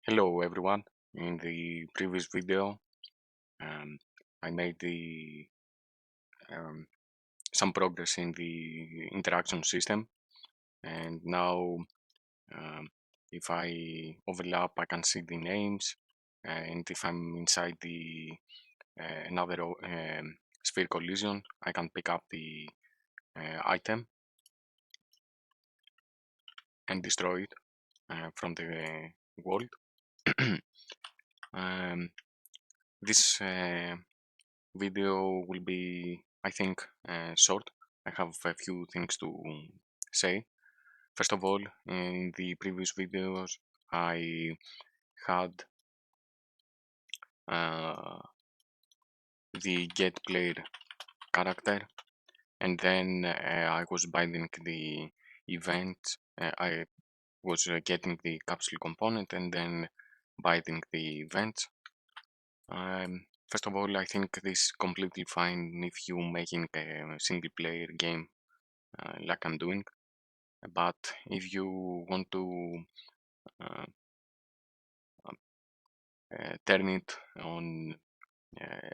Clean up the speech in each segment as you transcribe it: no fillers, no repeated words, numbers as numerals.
Hello everyone. In the previous video, um, I made um, some progress in the interaction system, and now um, if I overlap, I can see the names, and if I'm inside the another sphere collision, I can pick up the item and destroy it from the world. um, this video will be, I think, short. I have a few things to say. First of all, in the previous videos, I had uh, the get player character, and then I was binding the event. I was getting the capsule component and then binding the event. First of all, I think this is completely fine if you making a single player game like I'm doing. But if you want to uh, turn it on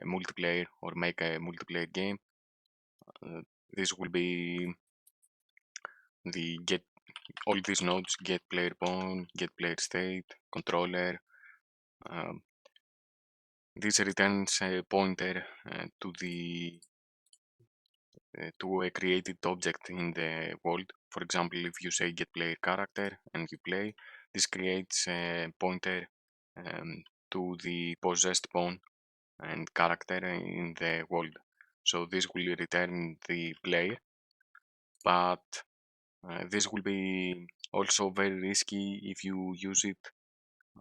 multiplayer or make a multiplayer game, uh, this will be the get all these nodes: get player pawn, get player state, controller. Um, this returns a pointer to the to a created object in the world. For example, if you say get player character and you play, this creates a pointer to the possessed pawn and character in the world. So this will return the player, but this will be also very risky if you use it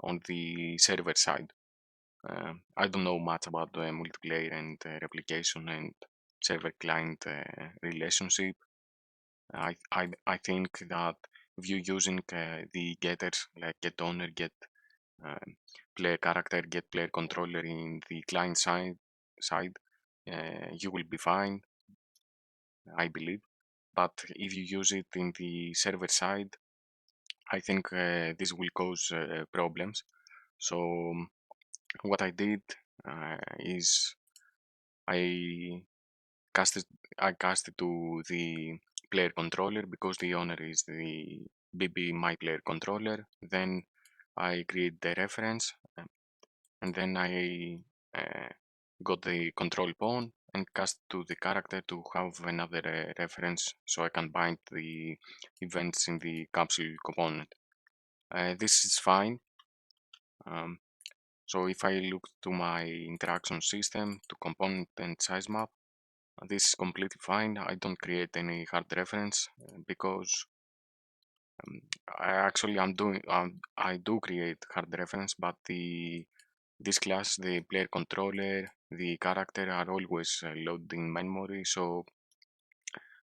on the server side. I don't know much about the multiplayer and replication and server client relationship. I think that if you're using the getters like get owner, get um, player character, get player controller in the client side, you will be fine, I believe. But if you use it in the server side, I think this will cause problems. So what I did is I casted I casted to the player controller because the owner is the BB my player controller. Then I create the reference and then I uh, got the control pawn and cast to the character to have another reference so I can bind the events in the capsule component. This is fine. Um, so if I look to my interaction system to component and size map, this is completely fine. I don't create any hard reference because um, I do create hard reference, but the this class, the player controller, the character are always loaded in memory, so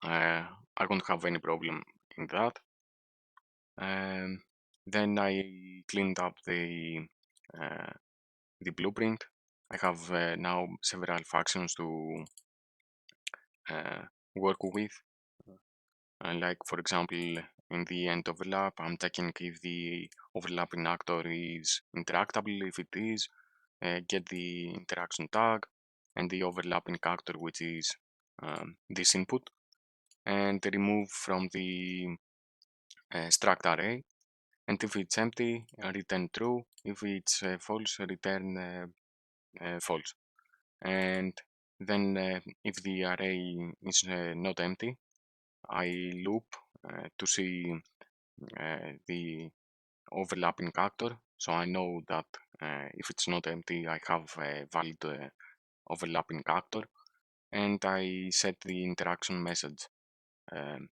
I won't have any problem in that. Um, then I cleaned up uh, the blueprint. I have now several factions to uh, work with. Like for example, in the end overlap, I'm checking if the overlapping actor is interactable. If it is, get the interaction tag and the overlapping actor, which is this input, and remove from the struct array. And if it's empty, return true. If it's false, return false. And then if the array is not empty, I loop to see the overlapping actor. So I know that if it's not empty, I have a valid overlapping actor. And I set the interaction message um,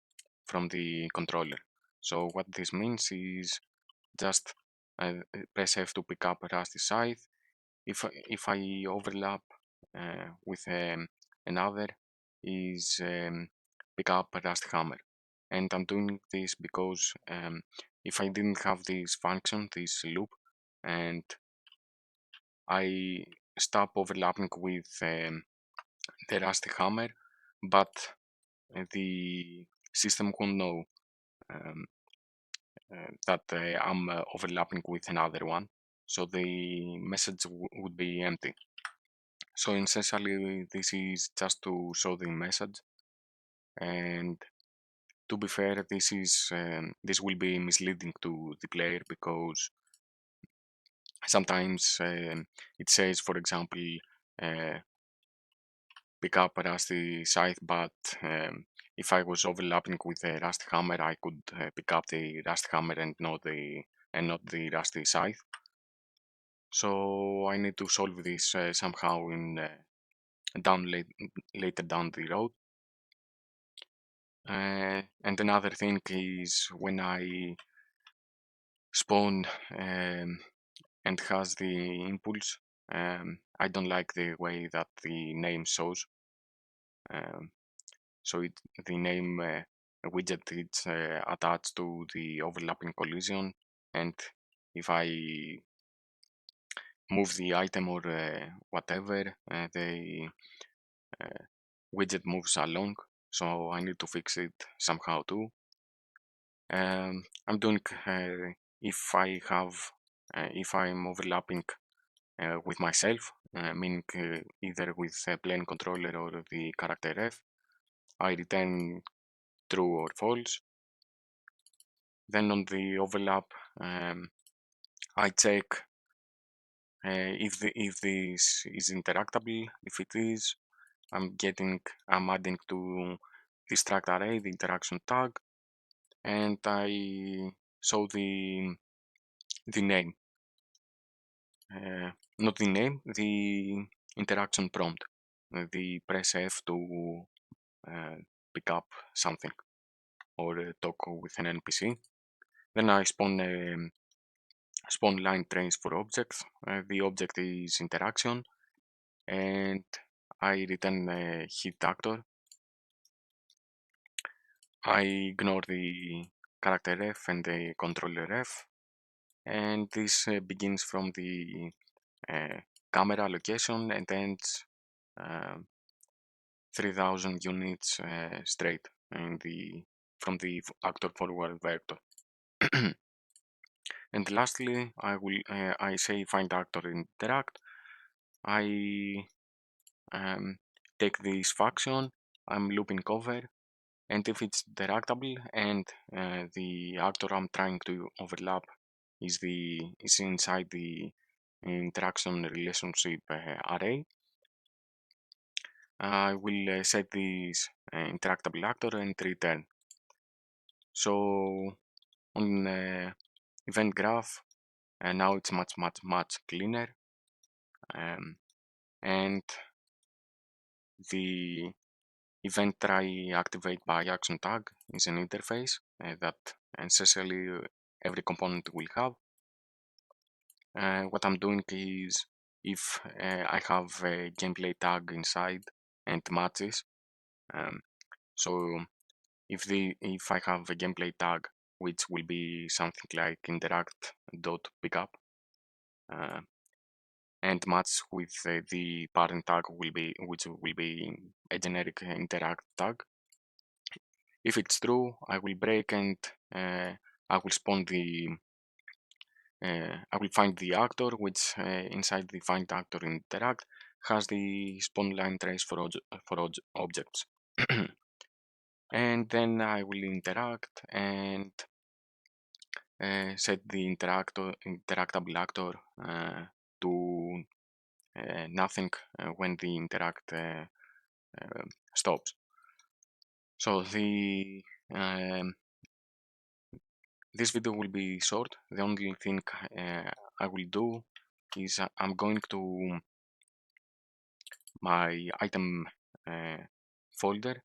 from the controller. So what this means is just press F to pick up Rusty Scythe. If I overlap with another, is pick up Rusty Hammer. And I'm doing this because if I didn't have this function, this loop, and I stop overlapping with the Rusty Hammer, but the system won't know um, that I'm overlapping with another one. so the message would be empty. So essentially this is just to show the message, and to be fair, this will be misleading to the player because sometimes it says, for example, uh, pick up a rusty scythe, but if I was overlapping with a rusty hammer, I could pick up the rusty hammer and not the rusty scythe. So I need to solve this somehow in later down the road. And another thing is when I spawn and has the impulse, I don't like the way that the name shows. Um, so the name widget is attached to the overlapping collision, and if I move the item or whatever, the uh, widget moves along. So I need to fix it somehow too. I'm doing if I'm overlapping with myself, meaning either with a plane controller or the character F, I return true or false. Then on the overlap, I check if this is interactable. If it is, I'm adding to this tracked array the interaction tag, and I show the name, not the name, the interaction prompt. The press F to uh, pick up something or talk with an NPC. Then I spawn line trace for objects. The object is interaction, and I return a hit actor. I ignore the character F and the controller F, and this begins from the uh, camera location and ends uh, 3000 units straight in the from the actor forward vector. And lastly, I say find actor interact. I take this function. I'm looping over, and if it's interactable and the actor I'm trying to overlap is inside the interaction relationship array, I will set this interactable actor and return. So on event graph, now it's much cleaner, um, and the event try activate by action tag is an interface that essentially every component will have. What I'm doing is if I have a gameplay tag inside and matches, um, so if I have a gameplay tag which will be something like interact.pickup uh, and match with the parent tag which will be a generic interact tag. If it's true, I will break and I will spawn I will find the actor, which inside the find actor interact has the spawn line trace for objects. And then I will interact and set the interactable actor to nothing when the interact stops. So this video will be short. The only thing I will do is I'm going to my item folder,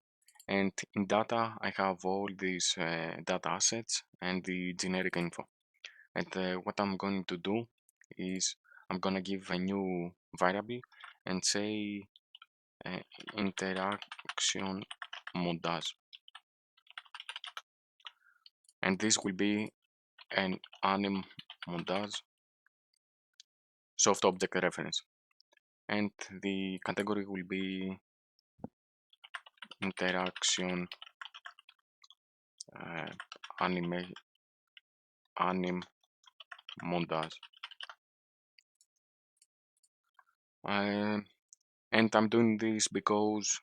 and in data I have all these data assets and the generic info. And what I'm going to do is I'm gonna give a new variable and say uh, interaction montage, and this will be an anim montage soft object reference, and the category will be interaction uh, anime anim montage. Uh, and I'm doing this because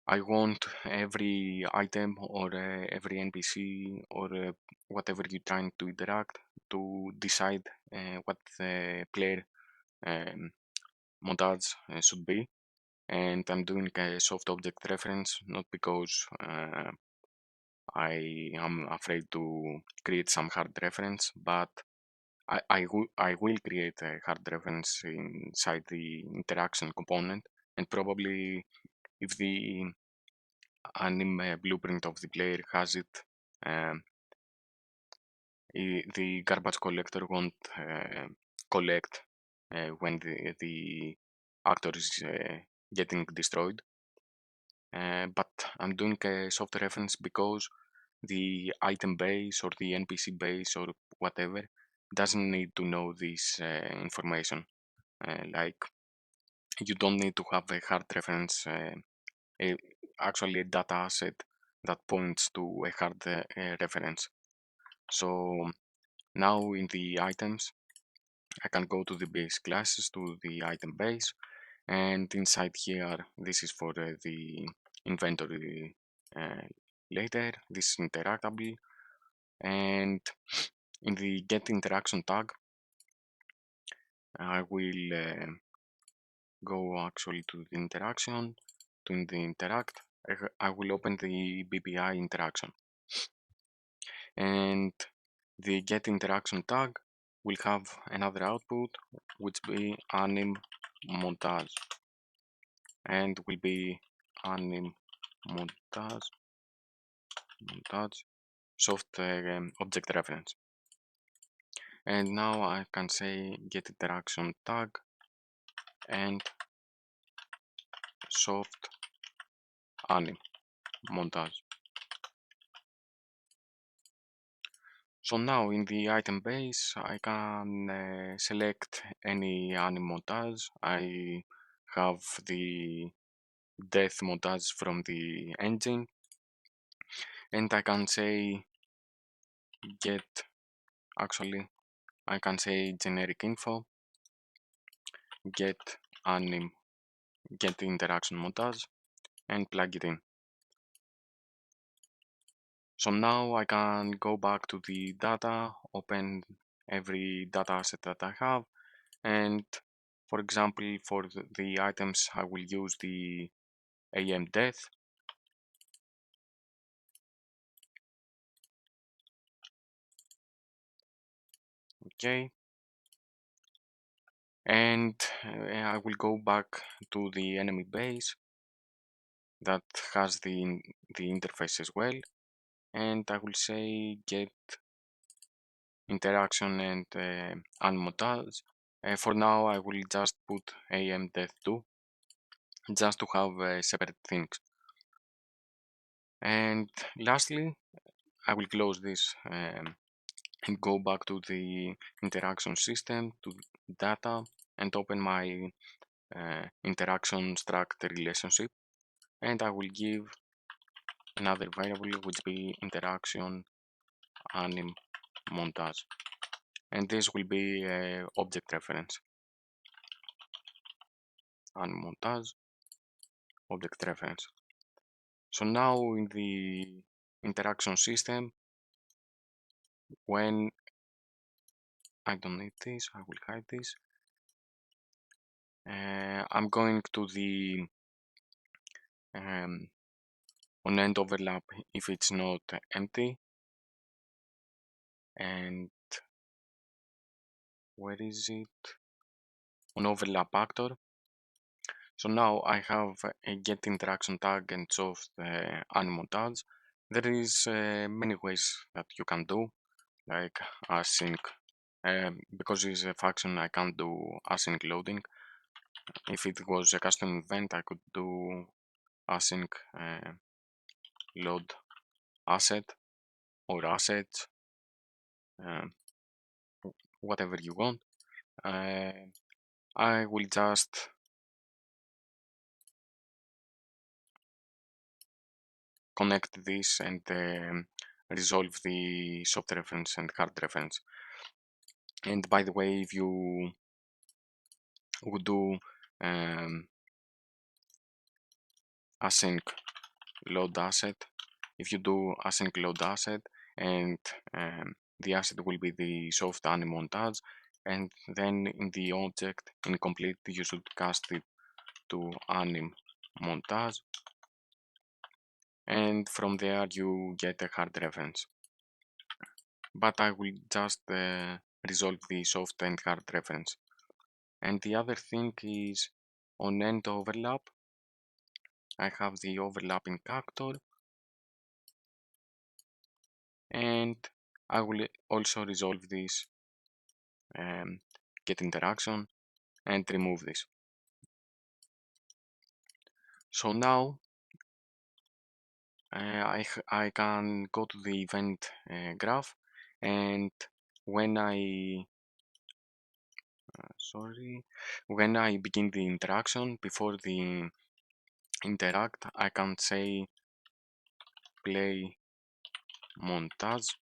I want every item or every NPC or whatever you're trying to interact to decide what the player um, montage should be. And I'm doing a soft object reference not because I am afraid to create some hard reference, but I will create a hard reference inside the interaction component, and probably if the anime blueprint of the player has it, um, the garbage collector won't collect when the actor is getting destroyed. But I'm doing a soft reference because the item base or the NPC base or whatever doesn't need to know this information. Like you don't need to have a hard reference, a, actually a data asset that points to a hard reference. So now in the items, I can go to the base classes to the item base, and inside here, this is for the inventory uh, later. This is interactable, and in the get interaction tag, I will go actually to the interaction, to the interact. I will open the BPI interaction, and the get interaction tag will have another output, which be anim montage, and will be anim montage soft object reference. And now I can say get interaction tag and soft anim montage. So now in the item base, I can select any anim montage. I have the death montage from the engine, and I can say get, actually, I can say generic info, get anim, get interaction montage, and plug it in. So now I can go back to the data, open every data asset that I have, and for example, for the items, I will use the AM death. Okay, and I will go back to the enemy base that has the interface as well, and I will say get interaction and unmontage. For now, I will just put AM death 2 just to have separate things. And lastly, I will close this and go back to the interaction system, to data, and open my interaction struct relationship. And I will give another variable which be interaction anim montage. And this will be object reference. Anim montage, object reference. So now in the interaction system, when I don't need this, I will hide this. I'm going to the on end overlap if it's not empty, and where is it? On overlap actor. So now I have a get interaction tag and soft animal tags. There is many ways that you can do, like async. Because it's a function, I can't do async loading. If it was a custom event, I could do async load asset or assets, um, whatever you want. I will just connect this and resolve the soft reference and hard reference. And by the way, if you would do um, async load asset. If you do async load asset and the asset will be the soft anim montage, and then in the object incomplete you should cast it to anim montage, and from there you get a hard reference. But I will just resolve the soft and hard reference. And the other thing is on end overlap. I have the overlapping actor, and I will also resolve this get interaction and remove this. So now I can go to the event graph, and when I when I begin the interaction, before the interact, I can say play montage,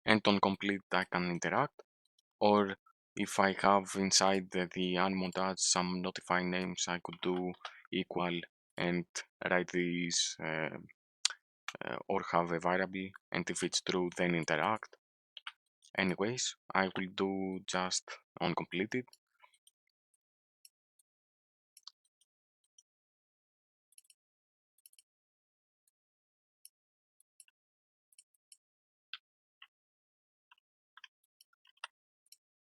and on complete I can interact. Or if I have inside the unmontage some notifying names, I could do equal and write these or have a variable, and if it's true then interact. Anyways, I will do just on completed.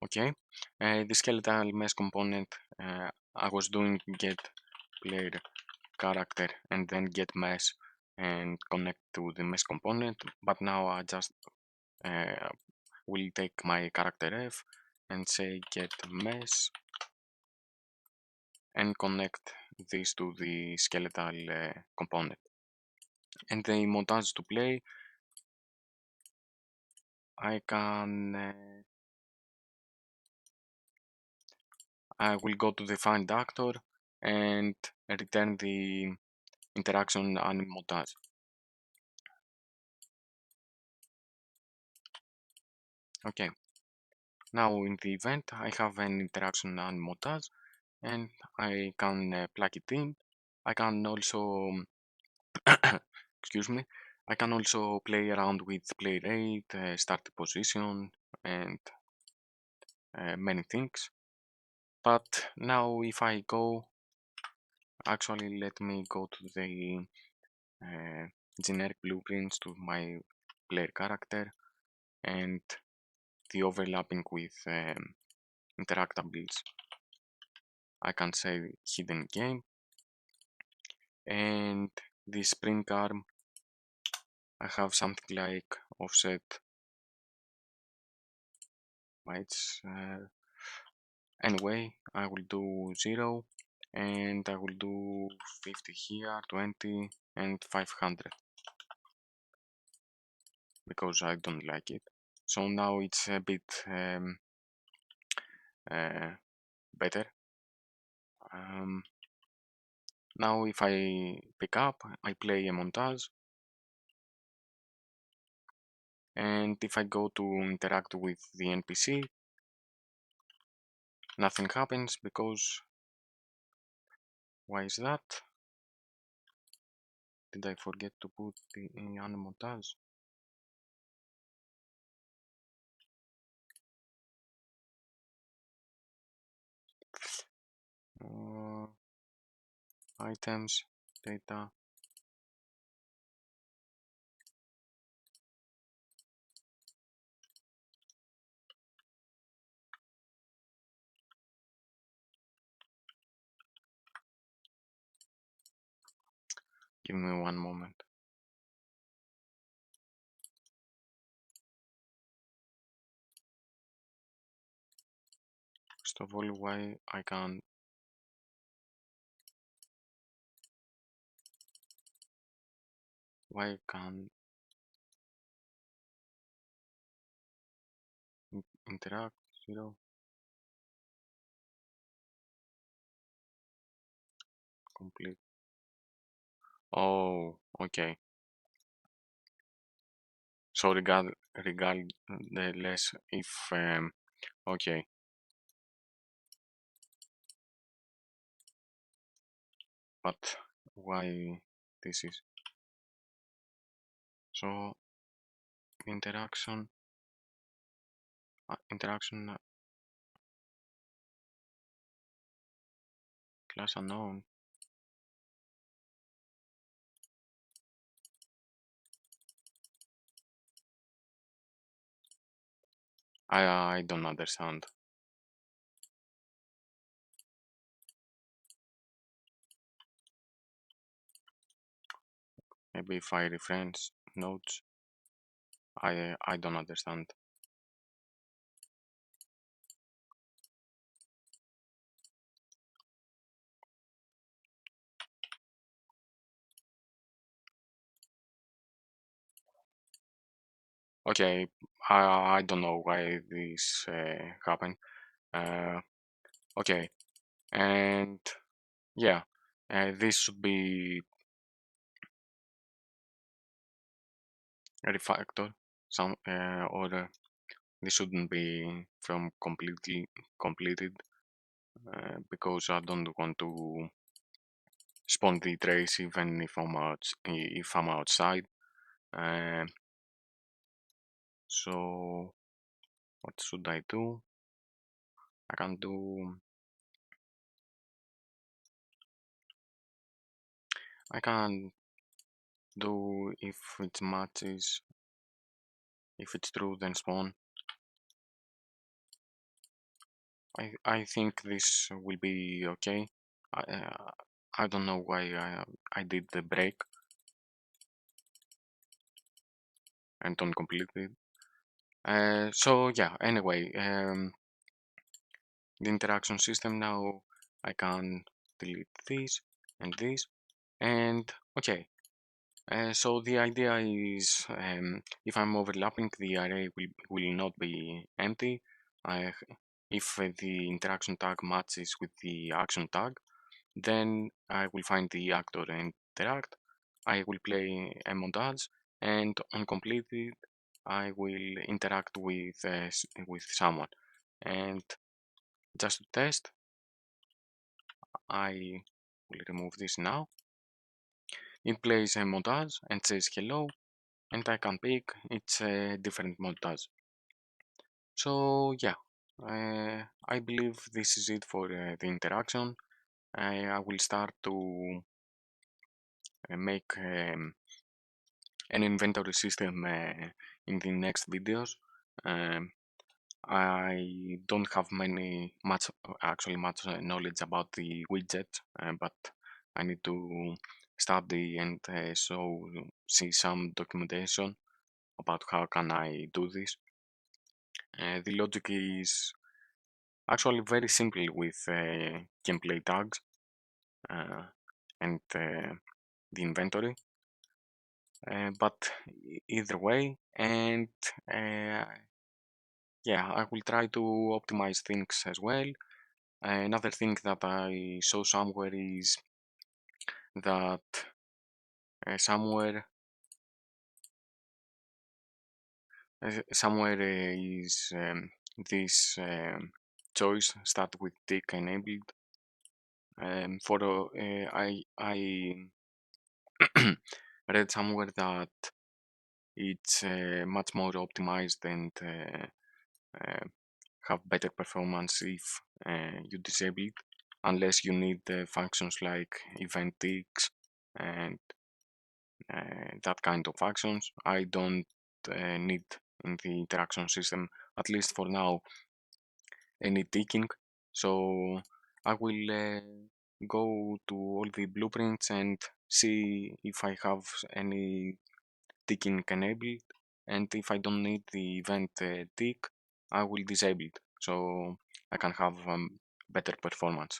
Okay, the skeletal mesh component, I was doing get player character and then get mesh and connect to the mesh component, but now I just uh, will take my character F and say get mesh and connect this to the skeletal component. And the montage to play, I can I will go to the find actor and return the interaction anim montage. Okay, now in the event I have an interaction anim montage, and I can plug it in. I can also excuse me, I can also play around with play rate, start position, and many things. But now if I go, actually let me go to the uh, generic blueprints to my player character and the overlapping with interactables. I can say hidden game, and the spring arm, I have something like offset. It's anyway, I will do 0, and I will do 50 here, 20, and 500 because I don't like it. So now it's a bit uh, better. Um, Now if I pick up, I play a montage, and if I go to interact with the NPC, nothing happens because why is that? Did I forget to put the on montage? Uh, items, data. Give me one moment. First of all, why I can interact 0 complete. Oh, okay. So regardless if okay. but why this is? So interaction class unknown. I don't understand. Maybe if I reference notes, I don't understand. Okay, I don't know why this happened. Uh, okay, and yeah, this should be a refactor, some or this shouldn't be from completely completed because I don't want to spawn the trace even if I'm outside. Uh, so what should I do? I can do. I can do if it matches. If it's true, then spawn. I think this will be okay. I don't know why I did the break and don't complete it. So yeah. Anyway, the interaction system now. I can delete this and this and okay. So the idea is if I'm overlapping, the array will not be empty. Uh, if the interaction tag matches with the action tag, then I will find the actor and interact. I will play a montage, and on completed, I will interact with someone. And just to test, I will remove this now. It plays a montage and says hello, and I can pick it's a different montage. So yeah, I believe this is it for the interaction. I will start to make an inventory system in the next videos. Um, I don't have much knowledge about the widget, but I need to study and see some documentation about how can I do this. The logic is actually very simple with gameplay tags uh, and the inventory, but either way, and uh, yeah, I will try to optimize things as well. Another thing that I saw somewhere is that somewhere is this choice start with tick enabled. For I read somewhere that it's much more optimized and uh, have better performance if you disable it, unless you need functions like event ticks and that kind of functions. I don't need in the interaction system, at least for now, any ticking. So I will go to all the blueprints and see if I have any ticking enabled, and if I don't need the event tick, I will disable it so I can have better performance.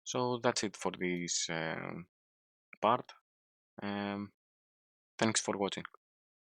So that's it for this part. Um, Thanks for watching.